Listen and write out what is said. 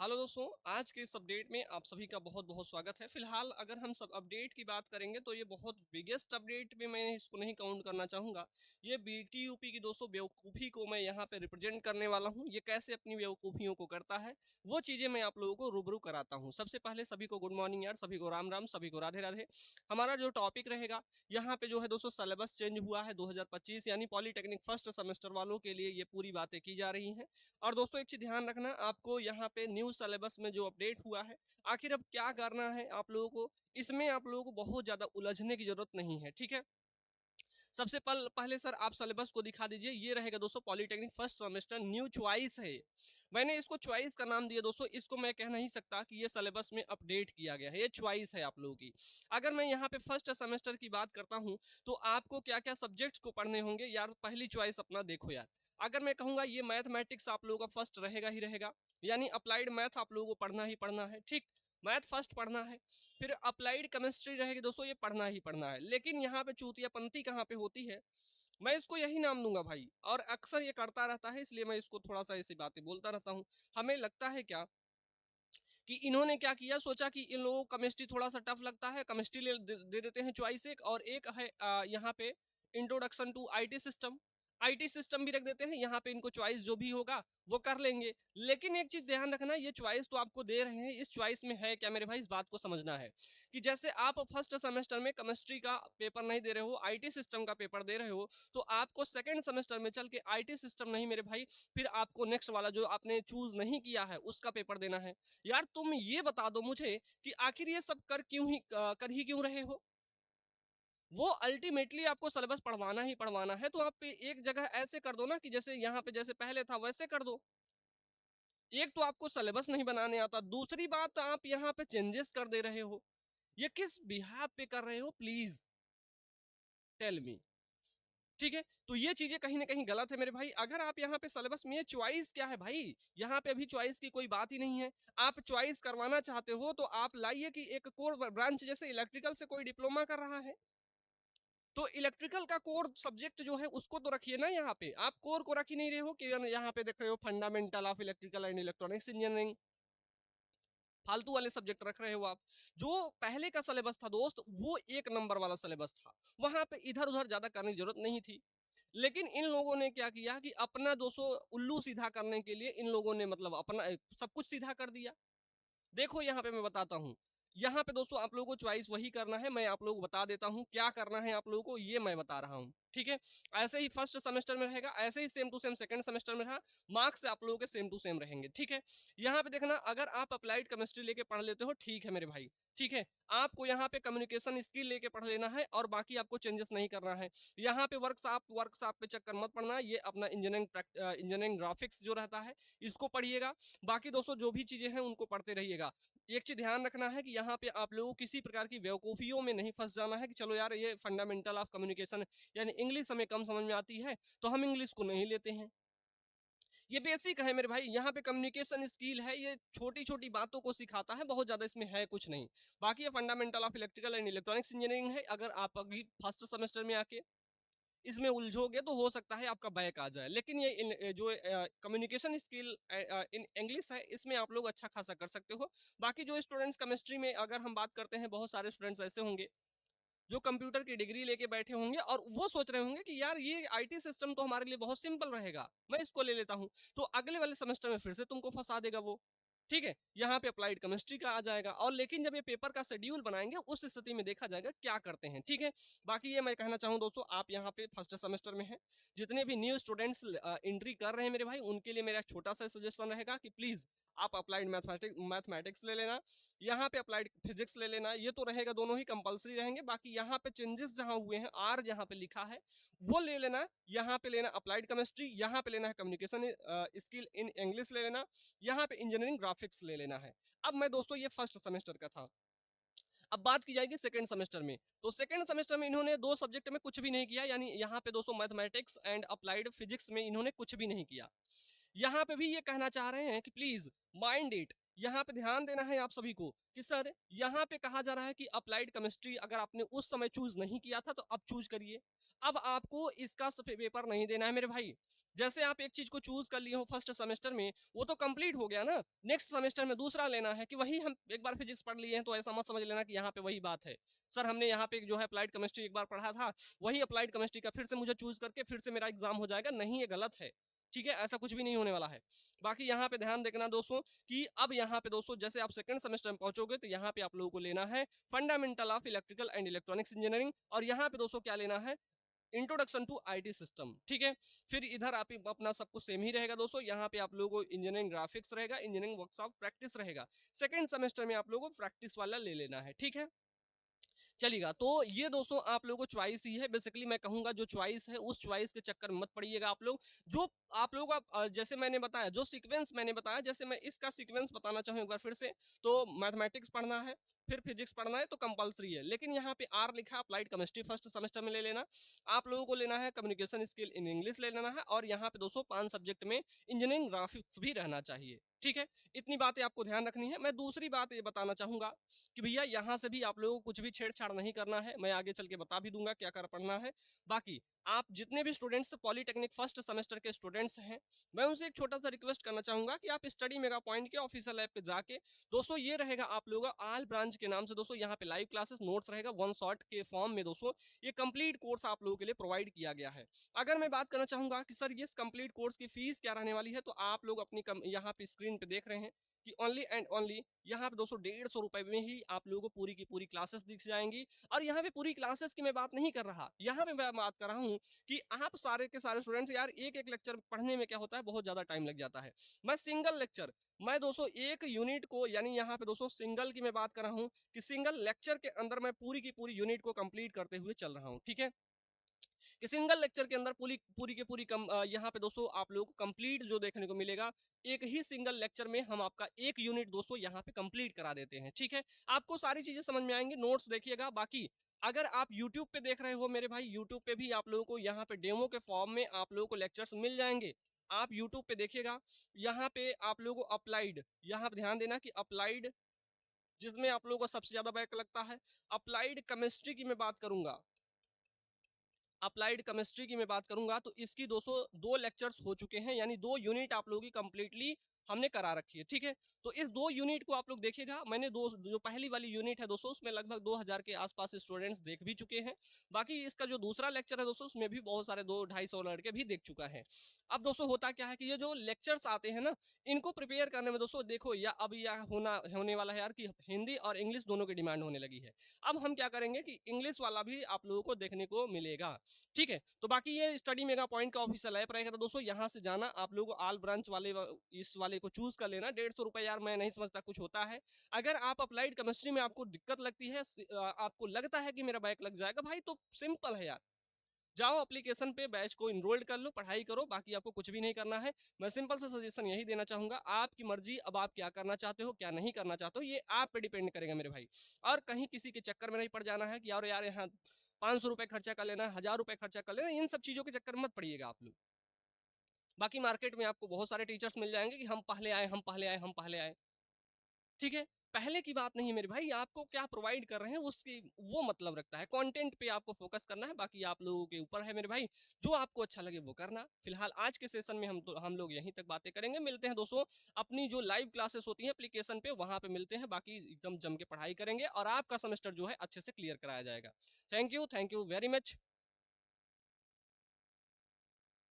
Hello दोस्तों, आज के इस अपडेट में आप सभी का बहुत बहुत स्वागत है। फिलहाल अगर हम सब अपडेट की बात करेंगे तो ये बहुत बिगेस्ट अपडेट भी मैं इसको नहीं काउंट करना चाहूँगा। ये बीटीयूपी की दोस्तों बेवकूफ़ी को मैं यहाँ पे रिप्रेजेंट करने वाला हूँ। ये कैसे अपनी बेवकूफ़ियों को करता है वो चीज़ें मैं आप लोगों को रूबरू कराता हूँ। सबसे पहले सभी को गुड मॉर्निंग यार, सभी को राम राम, सभी को राधे राधे। हमारा जो टॉपिक रहेगा यहाँ पे जो है दोस्तों, सिलेबस चेंज हुआ है 2025 यानी पॉलीटेक्निक फर्स्ट सेमेस्टर वालों के लिए ये पूरी बातें की जा रही हैं। और दोस्तों एक चीज ध्यान रखना, आपको यहाँ पे न्यू सिलेबस में जो अपडेट हुआ है आखिर अब क्या करना है आप लोगों को, इसमें आप लोगों को बहुत ज्यादा उलझने की जरूरत नहीं है। ठीक है, सबसे पहले सर आप सिलेबस को दिखा दीजिए। ये रहेगा दोस्तों polytechnic first semester new choice है। मैंने इसको चॉइस का नाम दिया दोस्तों, इसको मैं कह नहीं सकता कि ये सिलेबस में अपडेट किया गया है, ये चॉइस है आप लोगों की। अगर मैं यहाँ पे फर्स्ट सेमेस्टर की बात करता हूँ तो आपको क्या क्या सब्जेक्ट्स को पढ़ने होंगे यार, पहली चॉइस अपना देखो यार। अगर मैं कहूंगा ये मैथमेटिक्स आप लोगों का फर्स्ट रहेगा ही रहेगा, यानी अप्लाइड मैथ आप लोगों को पढ़ना ही पढ़ना है। ठीक, मैथ फर्स्ट पढ़ना है। फिर अप्लाइड केमिस्ट्री रहेगी दोस्तों, ये पढ़ना ही पढ़ना है। लेकिन यहाँ पे चूतियापंती कहाँ पे होती है, मैं इसको यही नाम दूंगा भाई, और अक्सर ये करता रहता है, इसलिए मैं इसको थोड़ा सा ऐसी बातें बोलता रहता हूँ। हमें लगता है क्या कि इन्होंने क्या किया, सोचा कि इन लोगों को केमिस्ट्री थोड़ा सा टफ लगता है, केमिस्ट्री दे देते हैं चॉइस एक, और एक है यहाँ पे introduction to IT system. IT system भी रख देते हैं यहाँ पे, इनको चॉइस जो भी होगा वो कर लेंगे। लेकिन एक चीज ध्यान रखना, ये चॉइस तो आपको दे रहे हैं, इस चॉइस में है क्या मेरे भाई, इस बात को समझना है कि जैसे आप फर्स्ट सेमेस्टर में केमिस्ट्री का पेपर नहीं दे रहे हो, आईटी सिस्टम का पेपर दे रहे हो, तो आपको सेकंड सेमेस्टर में चल के आईटी सिस्टम नहीं मेरे भाई, फिर आपको नेक्स्ट वाला जो आपने चूज नहीं किया है उसका पेपर देना है। यार तुम ये बता दो मुझे कि आखिर ये सब कर ही क्यों रहे हो। वो अल्टीमेटली आपको सिलेबस पढ़वाना ही पढ़वाना है, तो आप एक जगह ऐसे कर दो ना कि जैसे यहाँ पे जैसे पहले था वैसे कर दो। एक तो आपको सिलेबस नहीं बनाने आता, दूसरी बात आप यहाँ पे चेंजेस कर दे रहे हो। ये किस बिहाफ पे कर रहे हो, प्लीज टेल मी। ठीक है, तो ये चीजें कहीं ना कहीं गलत है मेरे भाई। अगर आप यहाँ पे सिलेबस में, चॉइस क्या है भाई, यहाँ पे अभी चॉइस की कोई बात ही नहीं है। आप चॉइस करवाना चाहते हो तो आप लाइए कि एक कोर ब्रांच, जैसे इलेक्ट्रिकल से कोई डिप्लोमा कर रहा है तो इलेक्ट्रिकल का कोर सब्जेक्ट जो है उसको तो रखिए ना। यहाँ पे आप कोर को रख ही नहीं रहे हो कि यहाँ पे देख रहे हो fundamental of electrical and electronics engineering, फालतू वाले सब्जेक्ट रख रहे हो आप। जो पहले का सिलेबस था दोस्त, वो एक नंबर वाला सिलेबस था, वहां पे इधर उधर ज्यादा करने की जरूरत नहीं थी। लेकिन इन लोगों ने क्या किया कि अपना 200 उल्लू सीधा करने के लिए इन लोगों ने मतलब अपना सब कुछ सीधा कर दिया। देखो यहाँ पे मैं बताता हूँ, यहाँ पे दोस्तों आप लोगों को चॉइस वही करना है। मैं आप लोगों को बता देता हूँ क्या करना है आप लोगों को, ये मैं बता रहा हूँ। ठीक है, ऐसे ही फर्स्ट सेमेस्टर में रहेगा, ऐसे ही same to same second semester में रहा, मार्क्स आप लोगों के सेम टू सेम रहेंगे। ठीक है, यहाँ पे देखना, अगर आप अप्लाइड केमिस्ट्री लेके पढ़ लेते हो ठीक है मेरे भाई, ठीक है, आपको यहाँ पे कम्युनिकेशन स्किल लेके पढ़ लेना है और बाकी आपको चेंजेस नहीं करना है। यहाँ पे वर्कशॉप पे चक्कर मत पड़ना, ये अपना इंजीनियरिंग ग्राफिक्स जो रहता है इसको पढ़िएगा। बाकी दोस्तों जो भी चीजें हैं उनको पढ़ते रहिएगा। एक चीज ध्यान रखना है कि यहाँ पे आप लोगों को किसी प्रकार की बेवकूफियों में नहीं फंस जाना है कि चलो यार ये फंडामेंटल ऑफ कम्युनिकेशन यानी इंग्लिश हमें कम समझ में आती है तो हम इंग्लिश को नहीं लेते हैं। ये बेसिक है मेरे भाई, यहाँ पे कम्युनिकेशन स्किल है, ये छोटी छोटी बातों को सिखाता है, बहुत ज्यादा इसमें है कुछ नहीं। बाकी ये fundamental of electrical and electronics engineering है। अगर आप अभी फर्स्ट सेमेस्टर में आके इसमें उलझोगे तो हो सकता है आपका बैक आ जाए। लेकिन जो कम्युनिकेशन स्किल इन इंग्लिश है, इसमें आप लोग अच्छा खासा कर सकते हो। बाकी जो स्टूडेंट्स केमिस्ट्री में अगर हम बात करते हैं, बहुत सारे स्टूडेंट्स ऐसे होंगे जो कंप्यूटर की डिग्री लेके बैठे होंगे और वो सोच रहे होंगे कि यार ये आईटी सिस्टम तो हमारे लिए बहुत सिंपल रहेगा, मैं इसको ले लेता हूँ, तो अगले वाले सेमेस्टर में फिर से तुमको फंसा देगा वो। ठीक है, यहाँ पे अप्लाइड केमिस्ट्री का आ जाएगा, और लेकिन जब ये पेपर का शेड्यूल बनाएंगे उस स्थिति में देखा जाएगा क्या करते हैं। ठीक है, बाकी ये मैं कहना चाहूँ दोस्तों, आप यहाँ पे फर्स्ट सेमेस्टर में हैं, जितने भी न्यू स्टूडेंट्स एंट्री कर रहे हैं मेरे भाई, उनके लिए मेरा एक छोटा सा सजेशन रहेगा कि प्लीज आप अप्लाइड मैथमेटिक्स ले लेना, यहाँ पे अप्लाइड फिजिक्स ले लेना, ये तो रहेगा, दोनों ही कंपलसरी रहेंगे। बाकी यहाँ पे चेंजेस जहाँ हुए हैं, आर यहाँ पे लिखा है वो ले लेना। यहाँ पे लेना अप्लाइड केमिस्ट्री, यहाँ पे लेना है कम्युनिकेशन स्किल इन इंग्लिश ले लेना, यहाँ पे इंजीनियरिंग ग्राफिक्स ले लेना है। अब मैं दोस्तों, ये फर्स्ट सेमेस्टर का था, अब बात की जाएगी सेकंड सेमेस्टर में। तो सेकंड सेमेस्टर में इन्होंने दो सब्जेक्ट में कुछ भी नहीं किया, यानी यहाँ पे दोस्तों मैथमेटिक्स एंड अप्लाइड फिजिक्स में इन्होंने कुछ भी नहीं किया। यहाँ पे भी ये कहना चाह रहे हैं कि प्लीज माइंड इट, यहाँ पे ध्यान देना है आप सभी को कि सर यहाँ पे कहा जा रहा है कि अप्लाइड केमिस्ट्री अगर आपने उस समय चूज नहीं किया था तो अब चूज करिए। अब आपको इसका पेपर नहीं देना है मेरे भाई। जैसे आप एक चीज को चूज कर लिए हो फर्स्ट सेमेस्टर में, वो तो कंप्लीट हो गया ना, नेक्स्ट सेमेस्टर में दूसरा लेना है कि वही हम एक बार फिजिक्स पढ़ लिए हैं तो ऐसा मत समझ लेना कि यहाँ पे वही बात है। सर हमने यहाँ पे जो है अप्लाइड केमिस्ट्री एक बार पढ़ा था, वही अप्लाइड केमिस्ट्री का फिर से मुझे चूज करके फिर से मेरा एग्जाम हो जाएगा, नहीं ये गलत है। ठीक है, ऐसा कुछ भी नहीं होने वाला है। बाकी यहाँ पे ध्यान देखना दोस्तों कि अब यहाँ पे दोस्तों जैसे आप सेकंड सेमेस्टर में पहुंचोगे तो यहाँ पे आप लोगों को लेना है fundamental of electrical and electronics engineering, और यहाँ पे दोस्तों क्या लेना है, इंट्रोडक्शन टू आईटी सिस्टम। ठीक है, फिर इधर आप अपना सब कुछ सेम ही रहेगा दोस्तों। यहाँ पे आप लोगों को इंजीनियरिंग ग्राफिक्स रहेगा, इंजीनियरिंग वर्कशॉप प्रैक्टिस रहेगा। सेकंड सेमेस्टर में आप लोगों को प्रैक्टिस वाला ले लेना है। ठीक है, चलेगा। तो ये दोस्तों आप लोगों को चॉइस ही है, बेसिकली मैं कहूंगा जो चॉइस है उस चॉइस के चक्कर में मत पड़िएगा आप लोग। जो आप लोगों का जैसे मैंने बताया, जो सीक्वेंस मैंने बताया, जैसे मैं इसका सीक्वेंस बताना चाहूँ एक बार फिर से, तो मैथमेटिक्स पढ़ना है, फिर फिजिक्स पढ़ना है तो कंपलसरी है। लेकिन यहाँ पे आर लिखा, अप्लाइड केमिस्ट्री फर्स्ट सेमेस्टर में ले लेना। आप लोगों को लेना है कम्युनिकेशन स्किल इन इंग्लिश ले लेना है, और यहाँ पे दोस्तों 5 सब्जेक्ट में इंजीनियरिंग ग्राफिक्स भी रहना चाहिए। ठीक है, इतनी बातें आपको ध्यान रखनी है। मैं दूसरी बात ये बताना चाहूंगा कि भैया यहाँ से भी आप लोगों को कुछ भी छेड़छाड़ नहीं करना है, मैं आगे चल के बता भी दूंगा क्या कर पढ़ना है। बाकी आप जितने भी स्टूडेंट्स पॉलीटेक्निक फर्स्ट सेमेस्टर के स्टूडेंट्स हैं, मैं उनसे एक छोटा सा रिक्वेस्ट करना चाहूंगा कि आप स्टडी मेगा पॉइंट के ऑफिशियल ऐप पे जाके दोस्तों ये रहेगा आप लोगों का आल ब्रांच के नाम से दोस्तों, यहाँ पे लाइव क्लासेस नोट्स रहेगा वन शॉट के फॉर्म में दोस्तों, ये कंप्लीट कोर्स आप लोगों के लिए प्रोवाइड किया गया है। अगर मैं बात करना चाहूंगा कि सर ये कंप्लीट कोर्स की फीस क्या रहने वाली है, तो आप लोग अपनी यहाँ पे स्क्रीन पे देख रहे हैं कि ओनली एंड ओनली यहाँ पे दोस्तों 150 रुपए में ही आप लोगों को पूरी की पूरी क्लासेस दिख जाएंगी। और यहाँ पे पूरी क्लासेस की मैं बात नहीं कर रहा, यहाँ पे मैं बात कर रहा हूँ कि आप सारे के सारे स्टूडेंट्स यार एक एक लेक्चर पढ़ने में क्या होता है, बहुत ज्यादा टाइम लग जाता है। मैं सिंगल लेक्चर, मैं दोस्तों एक यूनिट को, यानी यहाँ पे दोस्तों सिंगल की मैं बात कर रहा हूँ कि सिंगल लेक्चर के अंदर मैं पूरी की पूरी यूनिट को कंप्लीट करते हुए चल रहा हूँ। ठीक है, कि सिंगल लेक्चर के अंदर पूरी पूरी की पूरी यहाँ पे दोस्तों आप लोग को कंप्लीट जो देखने को मिलेगा, एक ही सिंगल लेक्चर में हम आपका एक यूनिट दोस्तों यहाँ पे कंप्लीट करा देते हैं। ठीक है, आपको सारी चीजें समझ में आएंगी, नोट्स देखिएगा। बाकी अगर आप YouTube पे देख रहे हो मेरे भाई, YouTube पे भी आप लोगों को यहाँ पे डेमो के फॉर्म में आप लोगों को लेक्चर्स मिल जाएंगे, आप YouTube पे देखिएगा। यहाँ पे आप लोगों को अप्लाइड, यहाँ पे ध्यान देना कि अप्लाइड जिसमें आप लोगों को सबसे ज्यादा बैक लगता है, अप्लाइड केमिस्ट्री की मैं बात करूंगा, अप्लाइड केमिस्ट्री की मैं बात करूंगा तो इसकी 202 लेक्चर्स हो चुके हैं, यानी 2 यूनिट आप लोगों की कंप्लीटली हमने करा रखी है। ठीक है, तो इस 2 यूनिट को आप लोग देखिएगा। मैंने जो पहली वाली यूनिट है दोस्तों उसमें लगभग 2000 के आसपास स्टूडेंट्स देख भी चुके हैं। बाकी इसका जो दूसरा लेक्चर है दोस्तों उसमें भी बहुत सारे 200-250 लड़के भी देख चुका है। अब दोस्तों होता क्या है कि ये जो लेक्चर्स आते हैं ना, इनको प्रिपेयर करने में दोस्तों देखो या अब यह होने वाला है यार कि हिंदी और इंग्लिश दोनों की डिमांड होने लगी है। अब हम क्या करेंगे कि इंग्लिश वाला भी आप लोगों को देखने को मिलेगा। ठीक है, तो बाकी ये स्टडी मेगा पॉइंट का ऑफिशियल ऐप रहेगा दोस्तों, यहाँ से जाना आप लोगों को आल ब्रांच वाले इस वाले को चूज कर लेना। 150 रुपए यार मैं नहीं समझता कुछ होता है। अगर आप अप्लाइड केमिस्ट्री में आपको दिक्कत लगती है, आपको लगता है कि मेरा बैक लग जाएगा भाई, तो सिंपल है यार, जाओ एप्लीकेशन पे बैच को इनरोल्ड कर लो, पढ़ाई करो, बाकी आपको कुछ भी नहीं करना है। मैं सिंपल सा सजेशन यही देना चाहूंगा, आपकी मर्जी, अब आप क्या करना चाहते हो क्या नहीं करना चाहते हो ये आप पे डिपेंड करेगा मेरे भाई। और कहीं किसी के चक्कर में नहीं पड़ जाना है कि यार यार यहाँ 500 रुपए खर्चा कर लेना, 1000 रुपए खर्चा कर लेना, इन सब चीजों के चक्कर में मत पड़िएगा आप लोग। बाकी मार्केट में आपको बहुत सारे टीचर्स मिल जाएंगे कि हम पहले आए, हम पहले आए, हम पहले आए। ठीक है, पहले की बात नहीं मेरे भाई, आपको क्या प्रोवाइड कर रहे हैं उसकी वो मतलब रखता है, कंटेंट पे आपको फोकस करना है, बाकी आप लोगों के ऊपर है मेरे भाई, जो आपको अच्छा लगे वो करना। फिलहाल आज के सेशन में हम लोग यहीं तक बातें करेंगे। मिलते हैं दोस्तों अपनी जो लाइव क्लासेस होती हैं एप्लीकेशन पे, वहां पे मिलते हैं। बाकी एकदम जम के पढ़ाई करेंगे और आपका सेमेस्टर जो है अच्छे से क्लियर कराया जाएगा। Thank you very much.